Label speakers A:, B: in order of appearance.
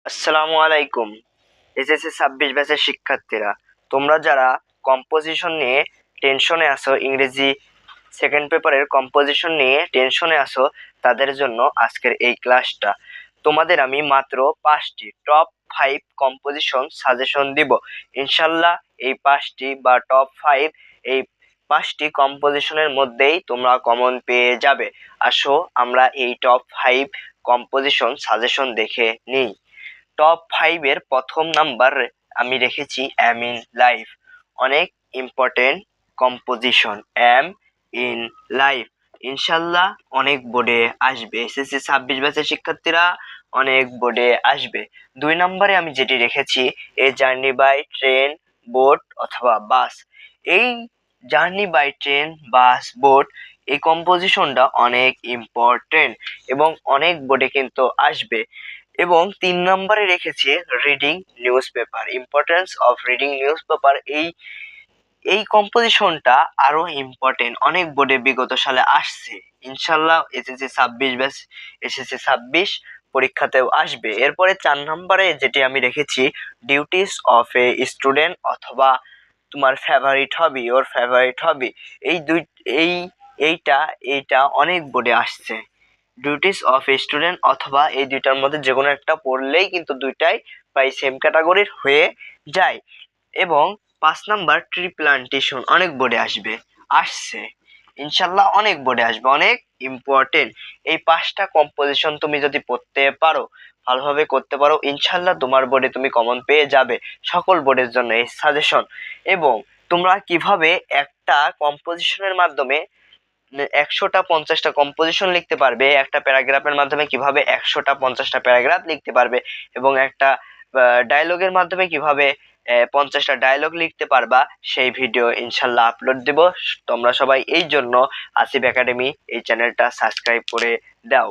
A: আসসালামু আলাইকুম। এসএসসি 26 ব্যাচের শিক্ষার্থীরা, তোমরা যারা কম্পোজিশন নিয়ে টেনশনে আছো, ইংরেজি সেকেন্ড পেপারের কম্পোজিশন নিয়ে টেনশনে আছো, তাদের জন্য আজকের এই ক্লাসটা। তোমাদের আমি মাত্র 5টি টপ 5 কম্পোজিশন সাজেশন দিব। ইনশাল্লাহ এই 5টি বা টপ 5, এই 5টি কম্পোজিশনের মধ্যেই তোমরা কমন পেয়ে যাবে। আসো আমরা এই টপ 5 কম্পোজিশন সাজেশন দেখে নিই। টপ 5 এর প্রথম নাম্বার আমি রেখেছি এম ইন লাইফ। অনেক important composition, aim in life. ইনশাল্লাহ অনেক বোর্ডে আসবে, এসএসসি 26 ব্যাচের শিক্ষার্থীরা অনেক বোর্ডে আসবে। 2 নম্বরে আমি যেটি রেখেছি a journey by train, boat অথবা বাস। এই journey by train, bus, boat এই কম্পোজিশনটা অনেক ইম্পর্টেন্ট এবং অনেক বোর্ডে কিন্তু আসবে। এবং 3 নম্বরে রেখেছি reading news paper, importance of reading news paper. এই কম্পোজিশনটা আরো ইম্পর্টেন্ট, অনেক বোর্ডে বিগত সালে আসছে। ইনশাল্লাহ এসএসসি 26 ব্যাচ, এসএসসি 26 পরীক্ষাতেও আসবে। এরপরে 4 নম্বরে যেটি আমি রেখেছি ডিউটিস অফ এ স্টুডেন্ট অথবা তোমার ফেভারিট হবি, ওর ফেভারিট হবি। এই দুই এই এইটা এইটা অনেক বোর্ডে আসছে। ডিউটিস অফ এ স্টুডেন্ট অথবা এই দুইটার মধ্যে যে কোনো একটা পড়লেই কিন্তু দুইটাই প্রায় সেম ক্যাটাগরির হয়ে যায়। এবং 5 নাম্বার ট্রি প্লান্টেশন অনেক বোর্ডে আসছে। ইনশাল্লাহ অনেক বোর্ডে আসবে, অনেক ইম্পর্টেন্ট। এই 5টা কম্পোজিশন তুমি যদি পড়তে পারো, ভালোভাবে করতে পারো, ইনশাল্লাহ তোমার বোর্ডে তুমি কমন পেয়ে যাবে। সকল বোর্ডের জন্য এই সাজেশন। এবং তোমরা কিভাবে একটা কম্পোজিশনের মাধ্যমে 100টা 50টা কম্পোজিশন লিখতে পারবে, একটা প্যারাগ্রাফের মাধ্যমে কিভাবে 100টা 50টা প্যারাগ্রাফ লিখতে পারবে, এবং একটা ডায়লগের মাধ্যমে কিভাবে 50টা ডায়লগ লিখতে পারবা, সেই ভিডিও ইনশাল্লাহ আপলোড দেব। তোমরা সবাই এই জন্য আসিফ একাডেমি এই চ্যানেলটা সাবস্ক্রাইব করে দাও।